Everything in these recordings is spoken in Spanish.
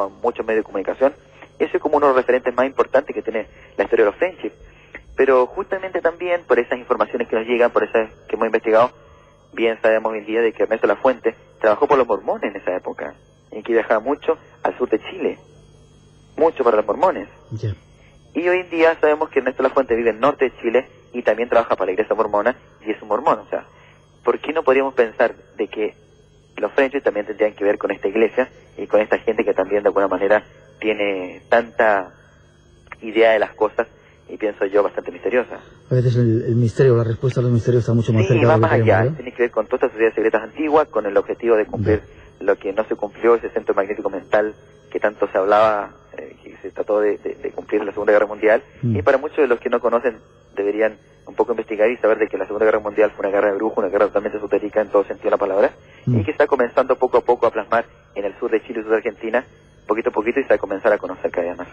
muchos medios de comunicación. Ese es como uno de los referentes más importantes que tiene la historia de los friendships. Pero justamente también por esas informaciones que nos llegan, por esas que hemos investigado, bien sabemos hoy en día de que Ernesto Lafuente trabajó por los mormones en esa época, y que viajaba mucho al sur de Chile, mucho para los mormones. Yeah. Y hoy en día sabemos que Ernesto Lafuente vive en el norte de Chile y también trabaja para la iglesia mormona y es un mormón. O sea, ¿por qué no podríamos pensar de que los friendships también tendrían que ver con esta iglesia y con esta gente que también de alguna manera tiene tanta idea de las cosas y pienso yo bastante misteriosa? A veces el misterio, la respuesta a los misterios está mucho más cerca de va lo que más allá, queremos, ¿no? tiene que ver con todas estas sociedades secretas antiguas, con el objetivo de cumplir lo que no se cumplió, ese centro magnético mental que tanto se hablaba, que se trató de cumplir en la Segunda Guerra Mundial, y para muchos de los que no conocen deberían un poco investigar y saber de que la Segunda Guerra Mundial fue una guerra de brujos, una guerra totalmente esotérica en todo sentido de la palabra, y que está comenzando poco a poco a plasmar en el sur de Chile y sur de Argentina, poquito a poquito, y se va a comenzar a conocer cada día más.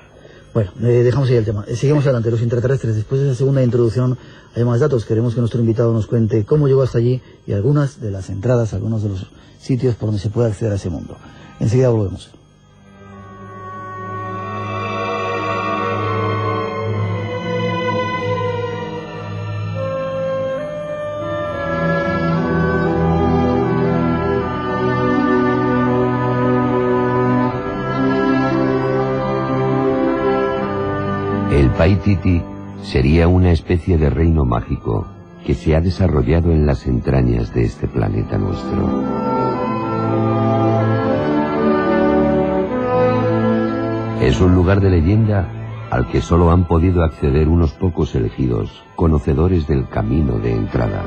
Bueno, dejamos ahí el tema. Seguimos adelante, los intraterrestres. Después de esa segunda introducción hay más datos. Queremos que nuestro invitado nos cuente cómo llegó hasta allí y algunas de las entradas, algunos de los sitios por donde se puede acceder a ese mundo. Enseguida volvemos. El Paititi sería una especie de reino mágico que se ha desarrollado en las entrañas de este planeta nuestro. Es un lugar de leyenda al que solo han podido acceder unos pocos elegidos, conocedores del camino de entrada.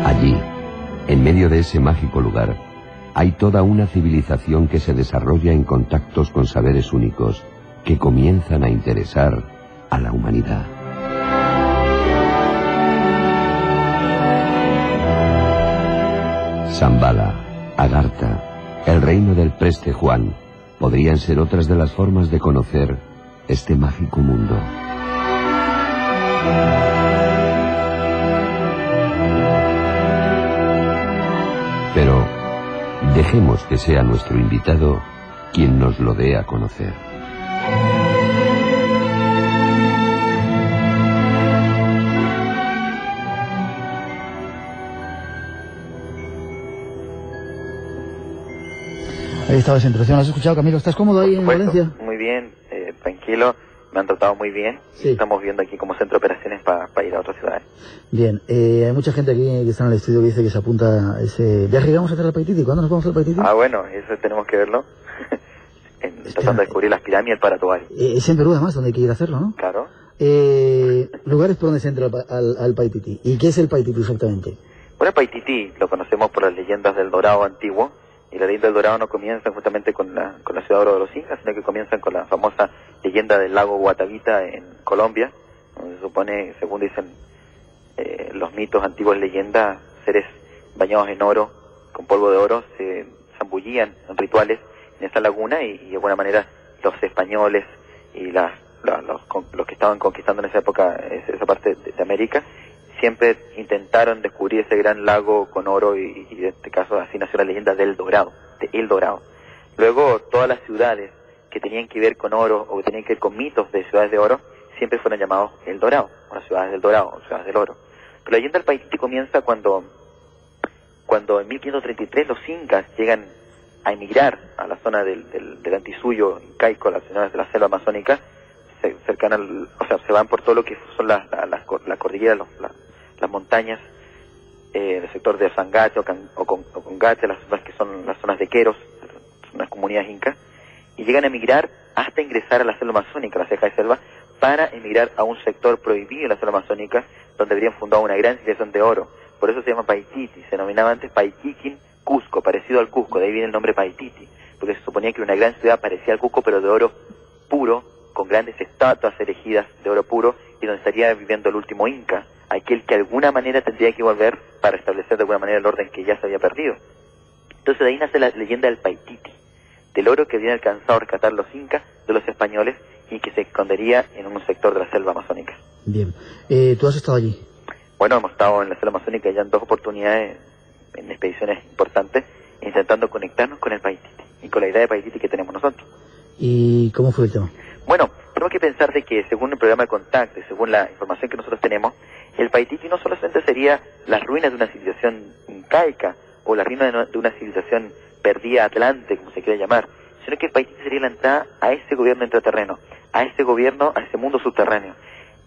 Allí, en medio de ese mágico lugar, hay toda una civilización que se desarrolla en contactos con saberes únicos que comienzan a interesar a la humanidad. Shambhala, Agartha, el reino del Preste Juan, podrían ser otras de las formas de conocer este mágico mundo. Pero dejemos que sea nuestro invitado quien nos lo dé a conocer. Ahí estaba esa introducción. ¿Has escuchado, Camilo? ¿Estás cómodo ahí en Valencia? Muy bien, tranquilo. Me han tratado muy bien. Sí. Estamos viendo aquí como centro de operaciones para ir a otras ciudades. Bien, hay mucha gente aquí que está en el estudio que dice que se apunta a ese viaje que vamos a hacer al Paititi. ¿Cuándo nos vamos al Paititi? Ah, bueno, eso tenemos que verlo. Tratando de descubrir las pirámides y el Paratoari. Es en Perú además donde hay que ir a hacerlo, ¿no? Claro. Lugares por donde se entra al Paititi. ¿Y qué es el Paititi exactamente? Bueno, el Paititi lo conocemos por las leyendas del Dorado antiguo. Y la leyenda del Dorado no comienza justamente con la ciudad de oro de los incas, sino que comienzan con la famosa leyenda del lago Guatavita en Colombia, donde se supone, según dicen los mitos, antiguas leyendas, seres bañados en oro, con polvo de oro, se zambullían en rituales en esa laguna y de alguna manera los españoles y los que estaban conquistando en esa época esa parte de América siempre intentaron descubrir ese gran lago con oro y en este caso así nació la leyenda del Dorado, de El Dorado. Luego todas las ciudades que tenían que ver con oro o que tenían que ver con mitos de ciudades de oro siempre fueron llamados El Dorado, o las ciudades del Dorado, o ciudades del oro. Pero la leyenda del Paititi comienza cuando en 1533 los incas llegan a emigrar a la zona del Antisuyo incaico, las zonas de la selva amazónica, cercana se van por todo lo que son las cordilleras, las montañas del sector de Sangache o Congache, las zonas que son las zonas de Queros, unas comunidades incas, y llegan a emigrar hasta ingresar a la selva amazónica, la ceja de selva, para emigrar a un sector prohibido en la selva amazónica, donde habrían fundado una gran civilización de oro. Por eso se llama Paititi, se denominaba antes Paiquiquín Cusco, parecido al Cusco, de ahí viene el nombre Paititi, porque se suponía que era una gran ciudad parecida al Cusco, pero de oro puro, con grandes estatuas erigidas de oro puro, y donde estaría viviendo el último Inca, aquel que de alguna manera tendría que volver para establecer de alguna manera el orden que ya se había perdido. Entonces de ahí nace la leyenda del Paititi, del oro que habían alcanzado a rescatar los incas de los españoles y que se escondería en un sector de la selva amazónica. Bien, ¿tú has estado allí? Bueno, hemos estado en la selva amazónica ya en 2 oportunidades en expediciones importantes, intentando conectarnos con el Paititi y con la idea de Paititi que tenemos nosotros. ¿Y cómo fue el tema? Bueno, tenemos que pensar de que según el programa de contacto y según la información que nosotros tenemos, el Paititi no solamente sería las ruinas de una civilización incaica o la ruina de una civilización perdida atlante, como se quiera llamar, sino que el Paititi sería la entrada a ese gobierno intraterreno, a ese gobierno, a ese mundo subterráneo,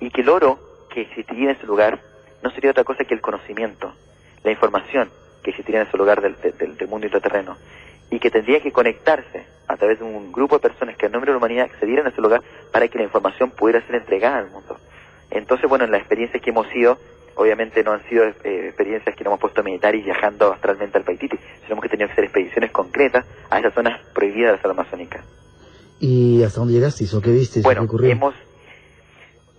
y que el oro que existiría en ese lugar no sería otra cosa que el conocimiento, la información que existiría en ese lugar del mundo intraterreno, y que tendría que conectarse a través de un grupo de personas que en nombre de la humanidad accedieran a ese lugar para que la información pudiera ser entregada al mundo. Entonces, bueno, en las experiencias que hemos ido, obviamente no han sido experiencias que nos hemos puesto militares viajando astralmente al Paititi, sino que tenido que hacer expediciones concretas a esas zonas prohibidas de la selva amazónica. ¿Y hasta dónde llegasteis o qué visteis? Bueno, ¿Qué ocurrió?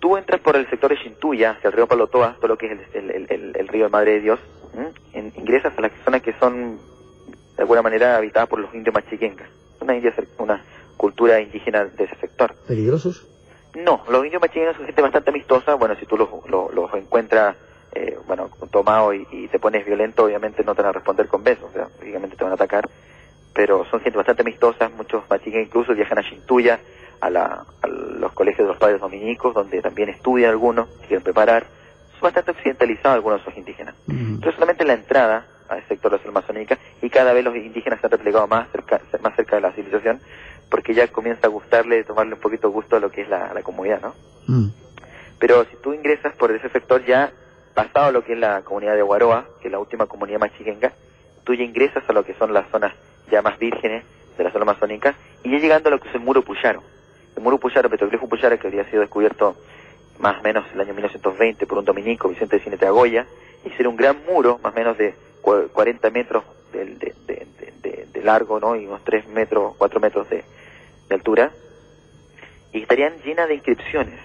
tú entras por el sector de Xintuya, hacia el río Palotoa, todo lo que es el río de Madre de Dios, ingresas a las zonas que son de alguna manera habitadas por los indios machiquencas, una cultura indígena de ese sector. ¿Peligrosos? No, los indios machiquencas son gente bastante amistosa. Bueno, si tú los encuentras tomados y te pones violento, obviamente no te van a responder con besos, o sea, lógicamente te van a atacar, pero son gente bastante amistosa. Muchos machiquencas incluso viajan a Xintuya, a los colegios de los padres dominicos, donde también estudian algunos, se quieren preparar. Son bastante occidentalizados algunos de esos indígenas. Pero solamente la entrada al sector de la selva amazónica, y cada vez los indígenas se han replegado más cerca de la civilización, porque ya comienza a gustarle, tomarle un poquito gusto a lo que es la comunidad, ¿no? Pero si tú ingresas por ese sector, ya pasado lo que es la comunidad de Huaroa, que es la última comunidad machiquenca, tú ya ingresas a lo que son las zonas ya más vírgenes de la selva amazónica, y ya llegando a lo que es el Muro Puyaro. El Muro Puyaro, petroglifo Puyaro, que había sido descubierto más o menos en el año 1920 por un dominico, Vicente de Cinete Agoya, y sería un gran muro, más o menos de 40 metros de largo, ¿no? Y unos 4 metros de altura, y estarían llenas de inscripciones,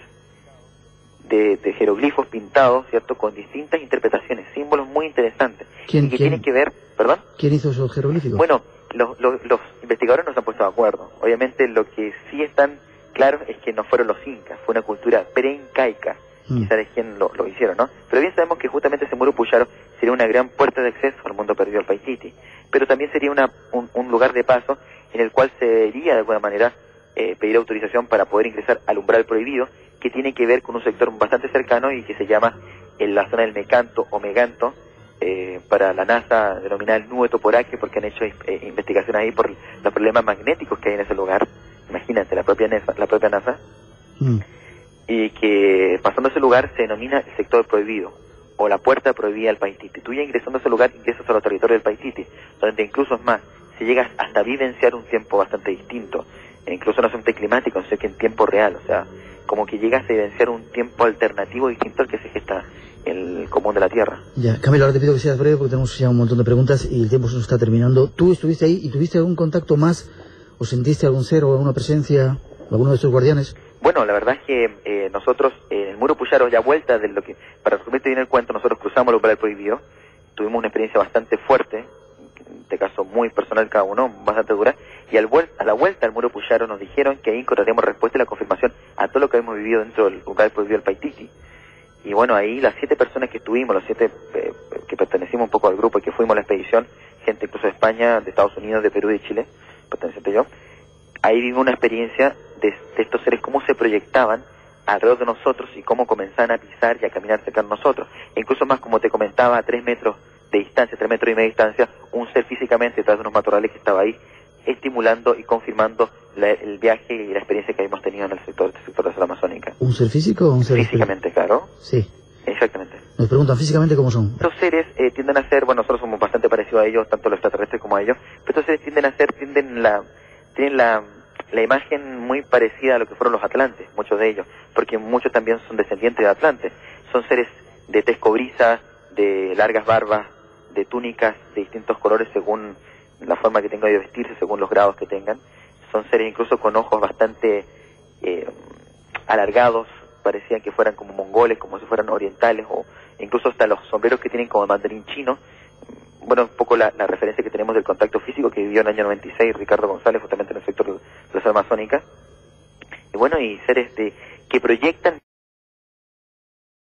de jeroglifos pintados, ¿cierto?, con distintas interpretaciones, símbolos muy interesantes, y que tienen que ver, ¿perdón? ¿Quién hizo esos jeroglíficos? Bueno, los investigadores no se han puesto de acuerdo. Obviamente lo que sí están claros es que no fueron los incas, fue una cultura pre-incaica, quizás de quién lo hicieron, ¿no? Pero bien sabemos que justamente ese Muro Puyaro sería una gran puerta de acceso al mundo perdido, al Paititi, pero también sería un lugar de paso en el cual se debería de alguna manera pedir autorización para poder ingresar al umbral prohibido, que tiene que ver con un sector bastante cercano y que se llama en la zona del Mecanto o Meganto, para la NASA denominada el Nube Toporaque, porque han hecho investigaciones ahí por los problemas magnéticos que hay en ese lugar. Imagínate, la propia NASA. Y que pasando ese lugar se denomina el sector prohibido o la puerta prohibida del Paititi. Tú ya ingresando a ese lugar ingresas a los territorios del Paititi, donde incluso es más, si llegas hasta vivenciar un tiempo bastante distinto, e incluso no solamente climático, sino que en tiempo real, o sea, como que llegas a vivenciar un tiempo alternativo distinto al que se gesta en el común de la Tierra. Ya, Camilo, ahora te pido que seas breve porque tenemos ya un montón de preguntas y el tiempo se nos está terminando. ¿Tú estuviste ahí y tuviste algún contacto más o sentiste algún ser o alguna presencia, alguno de estos guardianes? Bueno, la verdad es que nosotros, en el Muro Puyaro, ya vuelta de lo que, para resumirte bien el cuento, nosotros cruzamos el umbral prohibido, tuvimos una experiencia bastante fuerte, en este caso muy personal cada uno, bastante dura, y a la vuelta al Muro Puyaro nos dijeron que ahí encontraríamos respuesta y la confirmación a todo lo que habíamos vivido dentro del umbral prohibido del Paititi. Y bueno, ahí las 7 personas que estuvimos, los 7 que pertenecimos un poco al grupo y que fuimos a la expedición, gente incluso de España, de Estados Unidos, de Perú y de Chile, perteneciente yo, ahí vimos una experiencia de estos seres, cómo se proyectaban alrededor de nosotros y cómo comenzaban a pisar y a caminar cerca de nosotros. E incluso más, como te comentaba, a 3 metros de distancia, 3 metros y medio de distancia, un ser físicamente detrás de unos matorrales que estaba ahí, estimulando y confirmando el viaje y la experiencia que habíamos tenido en el sector de la selva amazónica. ¿Un ser físico o un ser físicamente, claro. Sí. Exactamente. Nos preguntan físicamente cómo son. Estos seres tienden a ser, bueno, nosotros somos bastante parecidos a ellos, tanto los extraterrestres como a ellos, pero estos seres tienen la imagen muy parecida a lo que fueron los atlantes, muchos de ellos, porque muchos también son descendientes de atlantes. Son seres de tez cobriza, de largas barbas, de túnicas de distintos colores según la forma que tengan de vestirse, según los grados que tengan. Son seres incluso con ojos bastante alargados, parecían que fueran como mongoles, como si fueran orientales, o incluso hasta los sombreros que tienen como mandarín chino. Bueno, un poco la referencia que tenemos del contacto físico que vivió en el año 96 Ricardo González, justamente en el sector de la selva amazónica. Y bueno, y seres que proyectan